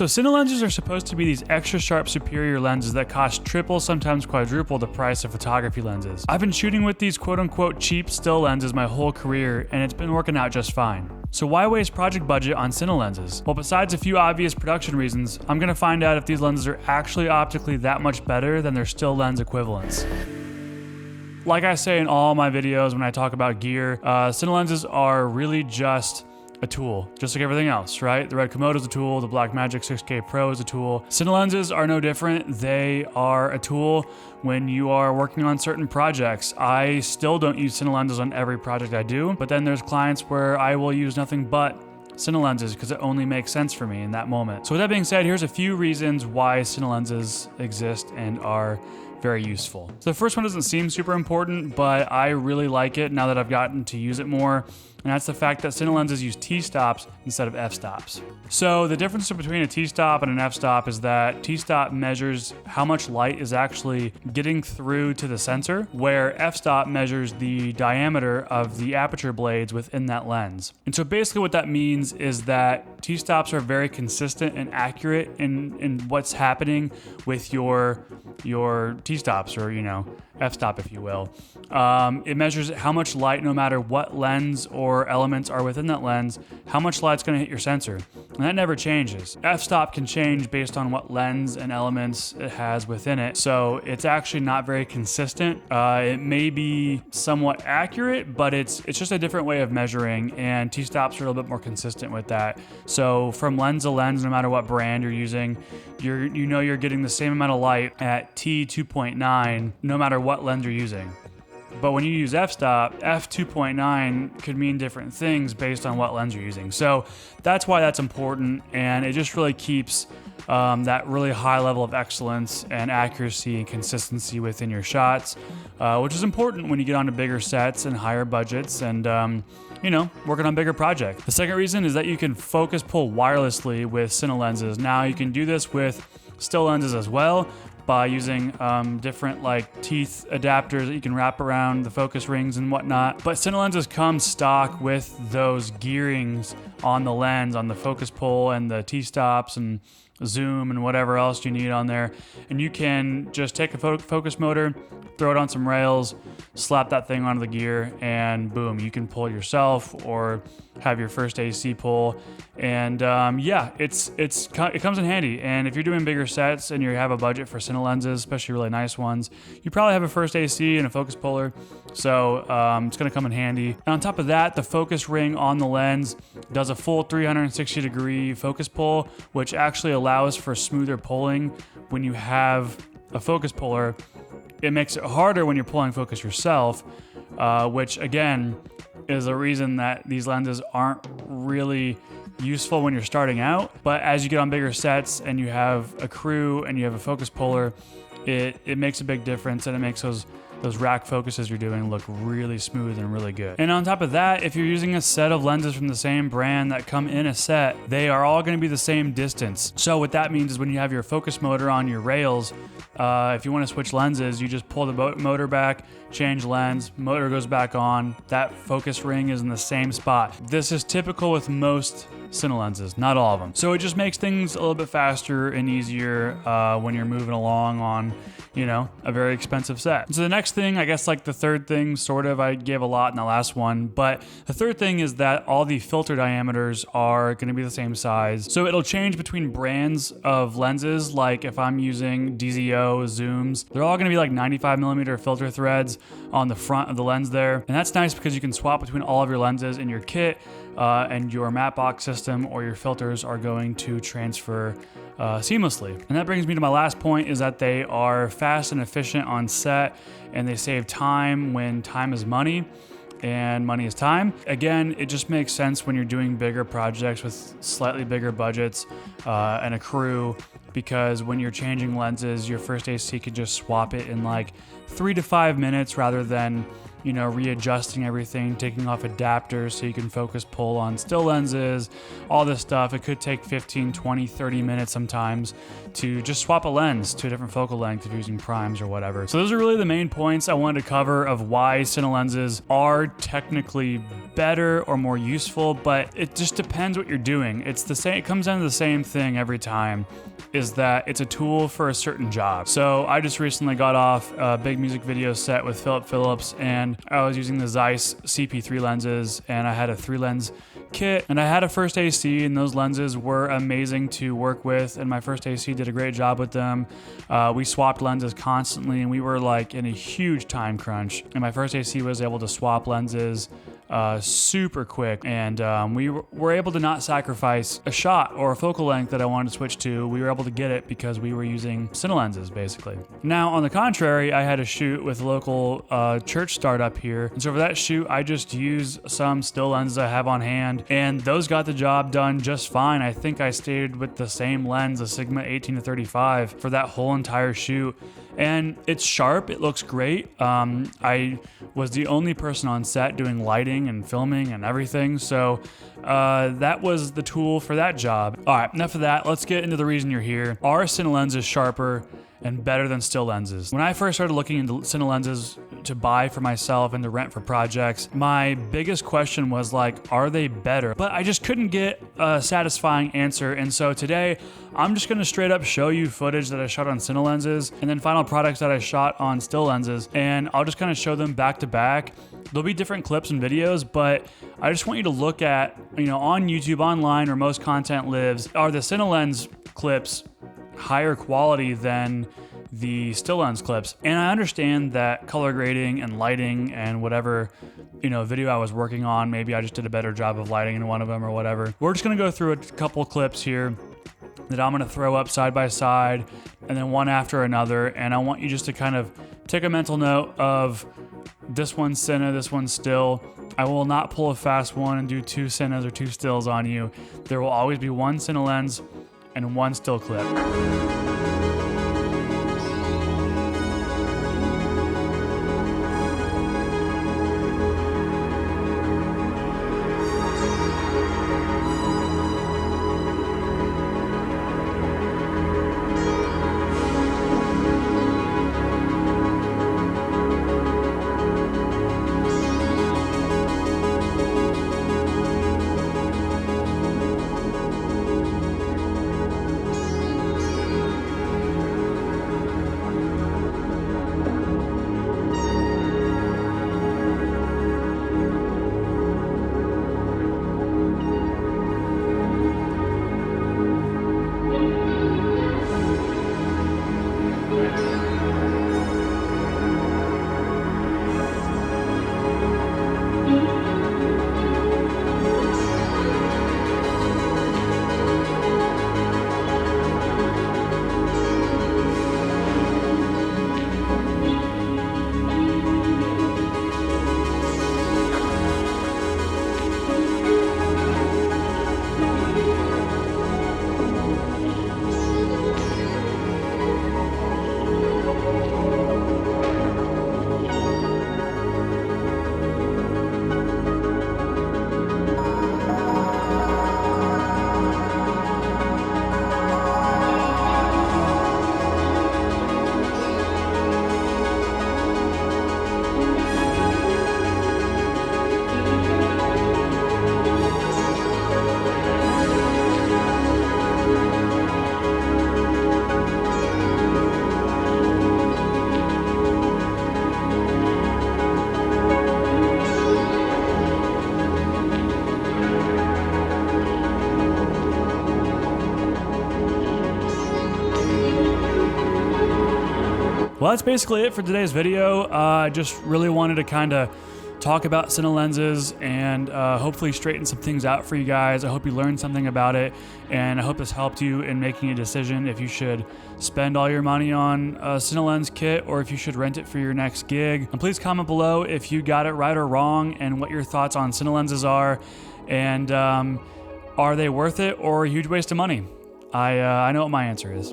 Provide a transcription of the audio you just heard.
So Cine lenses are supposed to be these extra sharp superior lenses that cost triple, sometimes quadruple the price of photography lenses. I've been shooting with these quote unquote cheap still lenses my whole career, and it's been working out just fine. So why waste project budget on Cine lenses? Well, besides a few obvious production reasons, I'm gonna find out if these lenses are actually optically that much better than their still lens equivalents. Like I say in all my videos when I talk about gear, Cine lenses are really just a tool, just like everything else, right? The Red Komodo is a tool, the Blackmagic 6K Pro is a tool. Cine lenses are no different. They are a tool when you are working on certain projects. I still don't use Cine lenses on every project I do, but then there's clients where I will use nothing but Cine lenses because it only makes sense for me in that moment. So with that being said, here's a few reasons why Cine lenses exist and are very useful. So the first one doesn't seem super important, but I really like it now that I've gotten to use it more. And that's the fact that Cine lenses use T-stops instead of f-stops. So the difference between a T-stop and an f-stop is that T-stop measures how much light is actually getting through to the sensor, where f-stop measures the diameter of the aperture blades within that lens. And so basically what that means is that T-stops are very consistent and accurate in what's happening with your T-stops, or f-stop if you will. It measures how much light, no matter what lens or elements are within that lens, how much light's gonna hit your sensor. And that never changes. F-stop can change based on what lens and elements it has within it. So it's actually not very consistent. It may be somewhat accurate, but it's just a different way of measuring, and T-stops are a little bit more consistent with that. So from lens to lens, no matter what brand you're using, you're getting the same amount of light at T2.9, no matter what lens you're using. But when you use f-stop, f2.9 could mean different things based on what lens you're using. So that's why that's important, and it just really keeps that really high level of excellence and accuracy and consistency within your shots, which is important when you get onto bigger sets and higher budgets and working on bigger projects. The second reason is that you can focus pull wirelessly with Cine lenses. Now you can do this with still lenses as well, by using different teeth adapters that you can wrap around the focus rings and whatnot. But Cine lenses come stock with those gearings on the lens, on the focus pull and the T-stops and zoom and whatever else you need on there. And you can just take a focus motor, throw it on some rails, slap that thing onto the gear, and boom, you can pull yourself or have your first AC pull. And it comes in handy. And if you're doing bigger sets and you have a budget for Cine lenses, especially really nice ones, you probably have a first AC and a focus puller. So it's gonna come in handy. And on top of that, the focus ring on the lens does a full 360-degree focus pull, which actually allows for smoother pulling when you have a focus puller. It makes it harder when you're pulling focus yourself, which again is a reason that these lenses aren't really useful when you're starting out. But as you get on bigger sets and you have a crew and you have a focus puller, it makes a big difference, and it makes those rack focuses you're doing look really smooth and really good. And on top of that, if you're using a set of lenses from the same brand that come in a set, they are all gonna be the same distance. So what that means is when you have your focus motor on your rails, if you wanna switch lenses, you just pull the motor back, change lens, motor goes back on, that focus ring is in the same spot. This is typical with most Cine lenses, not all of them. So it just makes things a little bit faster and easier when you're moving along on a very expensive set. So the next thing, I guess the third thing, I gave a lot in the last one, but the third thing is that all the filter diameters are gonna be the same size. So it'll change between brands of lenses. Like if I'm using DZO, zooms, they're all gonna be 95mm filter threads on the front of the lens there. And that's nice because you can swap between all of your lenses in your kit, and your matte box system or your filters are going to transfer seamlessly. And that brings me to my last point, is that they are fast and efficient on set, and they save time when time is money and money is time. Again, it just makes sense when you're doing bigger projects with slightly bigger budgets and a crew, because when you're changing lenses, your first AC could just swap it in 3 to 5 minutes rather than readjusting everything, taking off adapters so you can focus pull on still lenses, all this stuff. It could take 15, 20, 30 minutes sometimes to just swap a lens to a different focal length if you're using primes or whatever. So those are really the main points I wanted to cover of why Cine lenses are technically better or more useful, but it just depends what you're doing. It's the same, it comes down to the same thing every time, is that it's a tool for a certain job. So I just recently got off a big music video set with Philip Phillips, and I was using the Zeiss CP3 lenses, and I had a 3-lens kit, and I had a first AC, and those lenses were amazing to work with, and my first AC did a great job with them. We swapped lenses constantly, and we were like in a huge time crunch, and my first AC was able to swap lenses super quick, and we were able to not sacrifice a shot or a focal length that I wanted to switch to. We were able to get it because we were using Cine lenses, basically. Now, on the contrary, I had a shoot with a local church startup here, and so for that shoot, I just used some still lenses I have on hand, and those got the job done just fine. I think I stayed with the same lens, the Sigma 18-35, for that whole entire shoot. And it's sharp, it looks great. I was the only person on set doing lighting and filming and everything, so that was the tool for that job. All right, enough of that. Let's get into the reason you're here. Are Cine lenses sharper and better than still lenses? When I first started looking into Cine lenses to buy for myself and to rent for projects, my biggest question was like, are they better? But I just couldn't get a satisfying answer, and so today I'm just gonna straight up show you footage that I shot on Cine lenses and then final products that I shot on still lenses, and I'll just kind of show them back to back. There'll be different clips and videos, but I just want you to look at, on YouTube, online, where most content lives, are the Cine lens clips higher quality than the still lens clips? And I understand that color grading and lighting and whatever video I was working on, maybe I just did a better job of lighting in one of them or whatever. We're just gonna go through a couple clips here that I'm gonna throw up side by side and then one after another, and I want you just to kind of take a mental note of this one's Cine, this one's still. I will not pull a fast one and do 2 Cines or 2 stills on you. There will always be one Cine lens and one still clip. Well, that's basically it for today's video. I just really wanted to kind of talk about Cine lenses and hopefully straighten some things out for you guys. I hope you learned something about it, and I hope this helped you in making a decision if you should spend all your money on a Cine lens kit or if you should rent it for your next gig. And please comment below if you got it right or wrong and what your thoughts on Cine lenses are, and are they worth it or a huge waste of money? I know what my answer is.